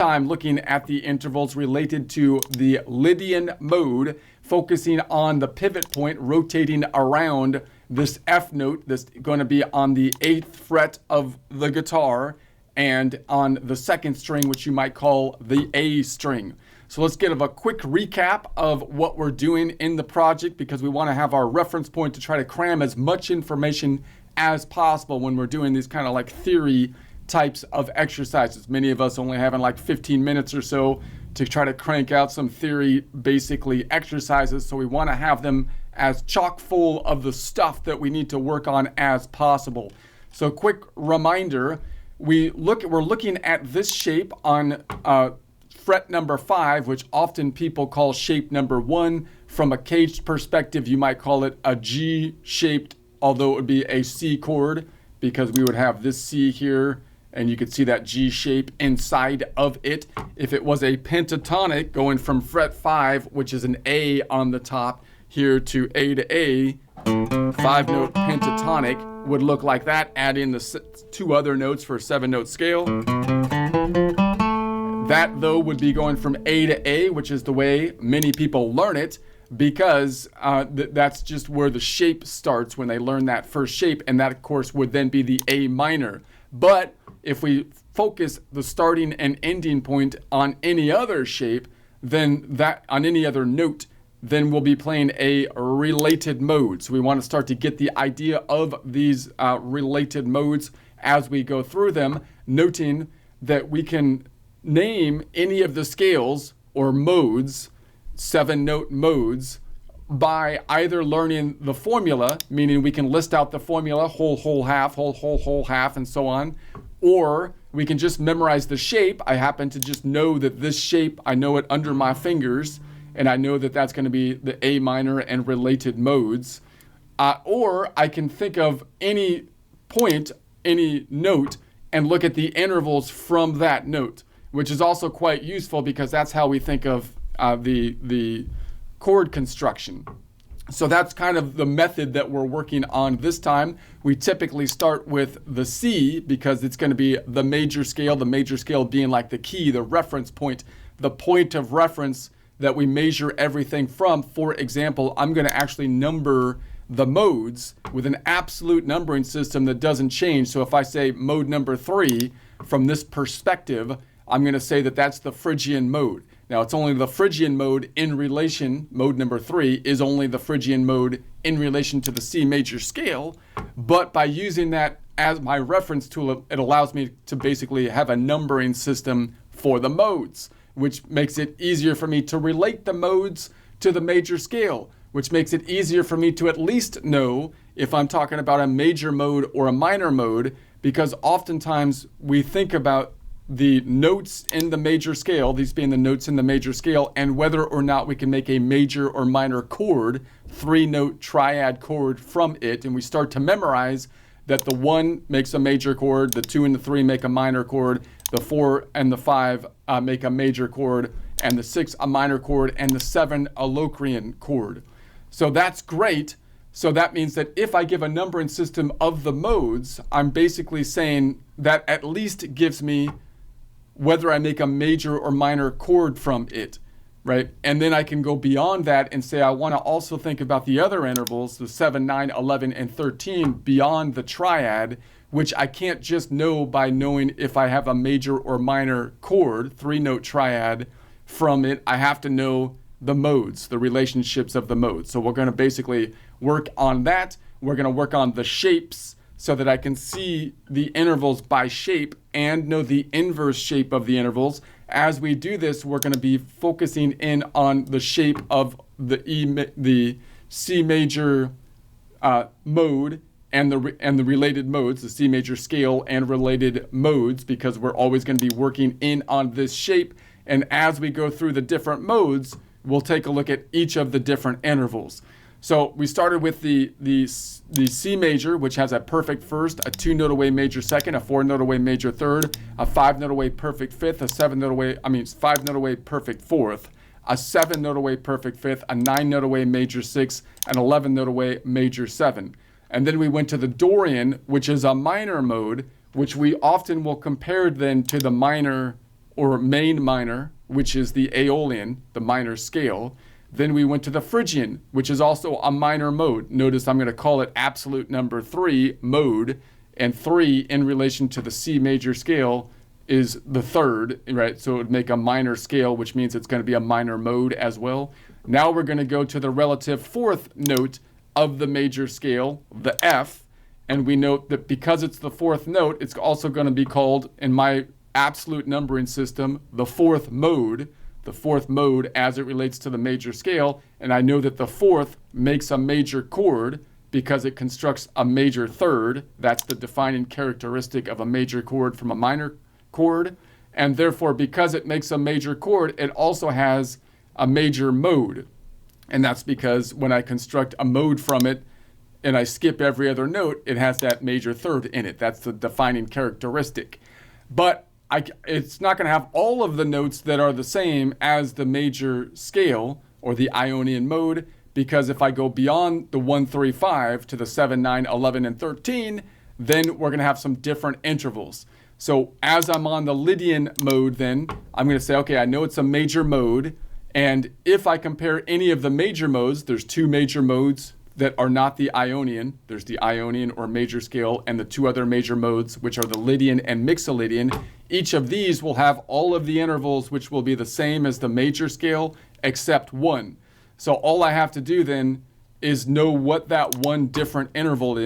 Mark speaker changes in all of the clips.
Speaker 1: time looking at the intervals related to the Lydian mode, focusing on the pivot point rotating around this F note that's going to be on the 8th fret of the guitar and on the 2nd string, which you might call the A string. So let's give a quick recap of what we're doing in the project, because we want to have our reference point to try to cram as much information as possible when we're doing these kind of like theory types of exercises. Many of us only having like 15 minutes or so to try to crank out some theory, basically exercises. So we want to have them as chock full of the stuff that we need to work on as possible. So quick reminder, we're looking at this shape on fret number 5, which often people call shape number 1. From a caged perspective, you might call it a G-shaped, although it would be a C chord, because we would have this C here, and you could see that G shape inside of it. If it was a pentatonic going from fret 5, which is an A on the top, here to A to A, 5-note pentatonic would look like that. Add in the 2 other notes for a 7-note scale. That, though, would be going from A to A, which is the way many people learn it, because that's just where the shape starts when they learn that first shape, and that, of course, would then be the A minor. But if we focus the starting and ending point on any other shape, then that on any other note, then we'll be playing a related mode. So we want to start to get the idea of these related modes as we go through them, noting that we can name any of the scales or modes, 7-note modes, by either learning the formula, meaning we can list out the formula, whole, whole, half, whole, whole, whole, half, and so on, or we can just memorize the shape. I happen to just know that this shape, I know it under my fingers, and I know that that's going to be the A minor and related modes. Or I can think of any point, any note, and look at the intervals from that note, which is also quite useful because that's how we think of the chord construction. So that's kind of the method that we're working on this time. We typically start with the C because it's going to be the major scale being like the key, the reference point, the point of reference that we measure everything from. For example, I'm going to actually number the modes with an absolute numbering system that doesn't change. So if I say mode number 3, from this perspective, I'm going to say that that's the Phrygian mode. Now, it's only the Phrygian mode in relation, mode number 3 is only the Phrygian mode in relation to the C major scale, but by using that as my reference tool, it allows me to basically have a numbering system for the modes, which makes it easier for me to relate the modes to the major scale, which makes it easier for me to at least know if I'm talking about a major mode or a minor mode, because oftentimes we think about the notes in the major scale, these being the notes in the major scale, and whether or not we can make a major or minor chord, 3-note triad chord from it. And we start to memorize that the 1 makes a major chord, the 2 and the 3 make a minor chord, the 4 and the 5 make a major chord, and the 6 a minor chord, and the 7 a Locrian chord. So that's great. So that means that if I give a numbering system of the modes, I'm basically saying that at least gives me whether I make a major or minor chord from it, right? And then I can go beyond that and say I want to also think about the other intervals, the 7, 9, 11, and 13, beyond the triad, which I can't just know by knowing if I have a major or minor chord, 3-note triad, from it. I have to know the modes, the relationships of the modes. So we're going to basically work on that. We're going to work on the shapes so that I can see the intervals by shape and know the inverse shape of the intervals. As we do this, we're going to be focusing in on the shape of the C major mode and the related modes, the C major scale and related modes, because we're always going to be working in on this shape. And as we go through the different modes, we'll take a look at each of the different intervals. So we started with the C major, which has a perfect first, a 2-note away major second, a 4-note away major third, a 5-note away perfect fifth, a 5-note away perfect fourth, a 7-note away perfect fifth, a 9-note away major sixth, an 11-note away major 7. And then we went to the Dorian, which is a minor mode, which we often will compare then to the minor or main minor, which is the Aeolian, the minor scale. Then we went to the Phrygian, which is also a minor mode. Notice I'm going to call it absolute number 3 mode, and 3 in relation to the C major scale is the third, right? So it would make a minor scale, which means it's going to be a minor mode as well. Now we're going to go to the relative fourth note of the major scale, the F, and we note that because it's the fourth note, it's also going to be called, in my absolute numbering system, the fourth mode as it relates to the major scale. And I know that the fourth makes a major chord because it constructs a major third. That's the defining characteristic of a major chord from a minor chord. And therefore, because it makes a major chord, it also has a major mode. And that's because when I construct a mode from it and I skip every other note, it has that major third in it. That's the defining characteristic. But it's not going to have all of the notes that are the same as the major scale or the Ionian mode, because if I go beyond the 1, 3, 5 to the 7, 9, 11, and 13, then we're going to have some different intervals. So as I'm on the Lydian mode, then I'm going to say, okay, I know it's a major mode. And if I compare any of the major modes, there's 2 major modes that are not the Ionian. There's the Ionian or major scale and the 2 other major modes, which are the Lydian and Mixolydian. Each of these will have all of the intervals which will be the same as the major scale except 1. So all I have to do then is know what that one different interval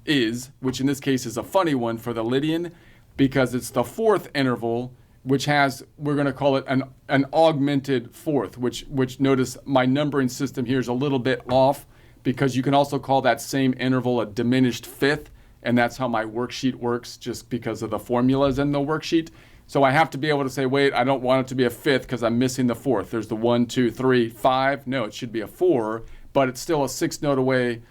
Speaker 1: is, which in this case is a funny one for the Lydian, because it's the fourth interval, which has, we're going to call it an augmented fourth, which notice my numbering system here is a little bit off, because you can also call that same interval a diminished fifth, and that's how my worksheet works, just because of the formulas in the worksheet. So I have to be able to say, wait, I don't want it to be a fifth because I'm missing the fourth. There's the 1, 2, 3, 5. No, it should be a 4, but it's still a 6 note away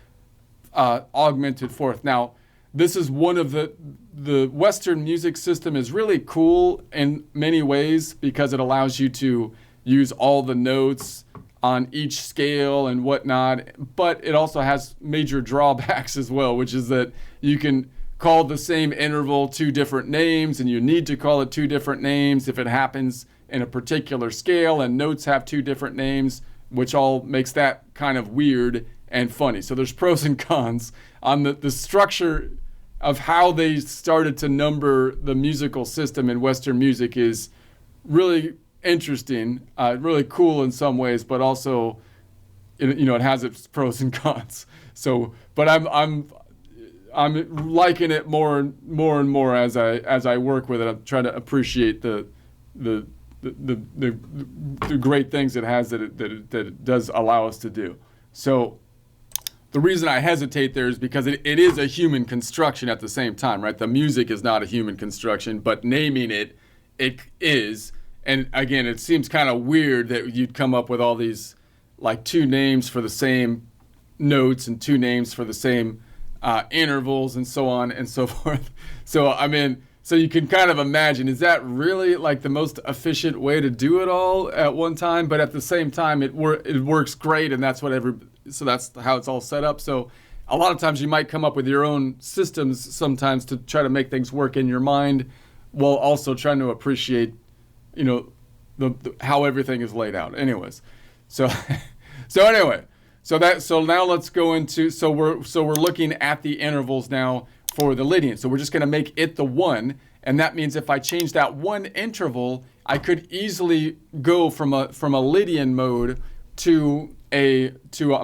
Speaker 1: augmented fourth. Now, this is one of the Western music system is really cool in many ways because it allows you to use all the notes on each scale and whatnot, but it also has major drawbacks as well, which is that you can call the same interval 2 different names, and you need to call it 2 different names if it happens in a particular scale, and notes have 2 different names, which all makes that kind of weird and funny. So there's pros and cons on the structure of how they started to number the musical system in Western music is really interesting, really cool in some ways, but also, it has its pros and cons. So, but I'm liking it more and more as I work with it. I'm trying to appreciate the great things it has that it does allow us to do. So the reason I hesitate there is because it is a human construction at the same time, right? The music is not a human construction, but naming it is. And again, it seems kind of weird that you'd come up with all these, like 2 names for the same notes and 2 names for the same intervals and so on and so forth. So, so you can kind of imagine, is that really like the most efficient way to do it all at one time? But at the same time, it works great, and that's so that's how it's all set up. So a lot of times you might come up with your own systems sometimes to try to make things work in your mind while also trying to appreciate how everything is laid out. Anyways, so now let's go into, so we're looking at the intervals now for the Lydian. So we're just going to make it the 1, and that means if I change that 1 interval, I could easily go from a Lydian mode to a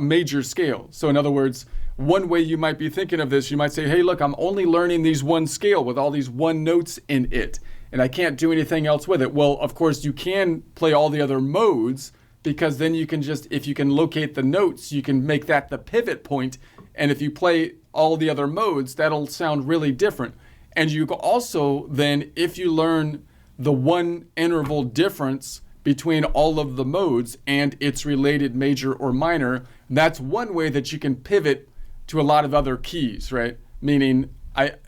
Speaker 1: major scale. So in other words, one way you might be thinking of this, you might say, hey, look, I'm only learning these 1 scale with all these 1 notes in it, and I can't do anything else with it. Well, of course, you can play all the other modes, because then you can if you can locate the notes, you can make that the pivot point. And if you play all the other modes, that'll sound really different. And you can also then, if you learn the 1 interval difference between all of the modes and its related major or minor, that's one way that you can pivot to a lot of other keys, right? Meaning,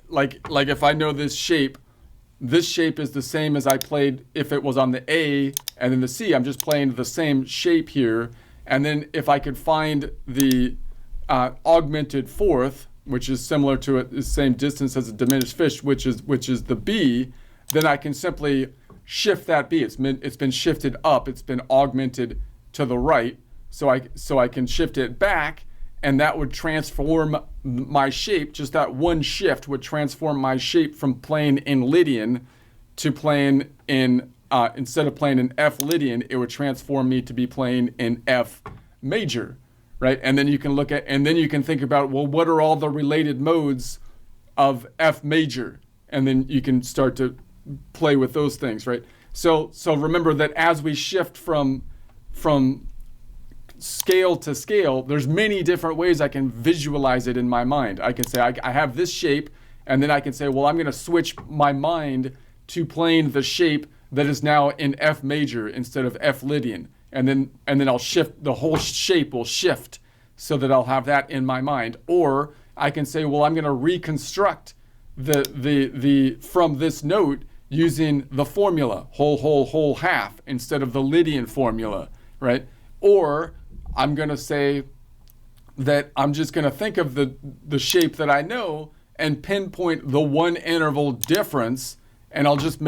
Speaker 1: like if I know this shape is the same as I played if it was on the A and then the C. I'm just playing the same shape here. And then if I could find the augmented fourth, which is similar to the same distance as a diminished fifth, which is the B, then I can simply shift that be. It's been shifted up. It's been augmented to the right. So I can shift it back, and that would transform my shape. Just that one shift would transform my shape from playing in Lydian to playing in, instead of playing in F Lydian, it would transform me to be playing in F major, right? And then you can think about, well, what are all the related modes of F major? And then you can start to play with those things, right? So remember that as we shift from scale to scale, there's many different ways I can visualize it in my mind. I can say I have this shape, and then I can say, well, I'm going to switch my mind to playing the shape that is now in F major instead of F Lydian, and then I'll shift, the whole shape will shift so that I'll have that in my mind. Or I can say, well, I'm going to reconstruct the from this note using the formula whole half instead of the Lydian formula, right? Or I'm going to say that I'm just going to think of the shape that I know and pinpoint the one interval difference, and I'll just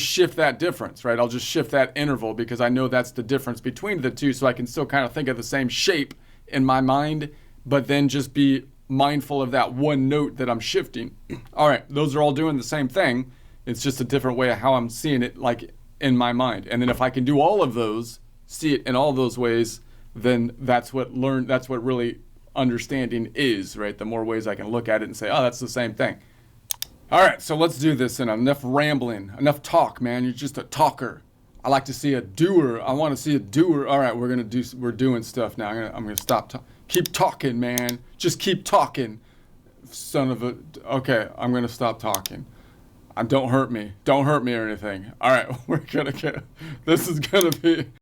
Speaker 1: shift that difference, right? I'll just shift that interval because I know that's the difference between the two, so I can still kind of think of the same shape in my mind, but then just be mindful of that one note that I'm shifting. All right, those are all doing the same thing. It's just a different way of how I'm seeing it, like in my mind. And then if I can do all of those, see it in all those ways, then that's what really understanding is, right? The more ways I can look at it and say, oh, that's the same thing. All right, so let's do this. And enough rambling, enough talk, man. You're just a talker. I like to see a doer. I want to see a doer. All right, we're doing stuff now. I'm gonna stop. Keep talking, man. Just keep talking, son of a. Okay, I'm gonna stop talking. Don't hurt me. Don't hurt me or anything. All right, we're gonna get. This is gonna be.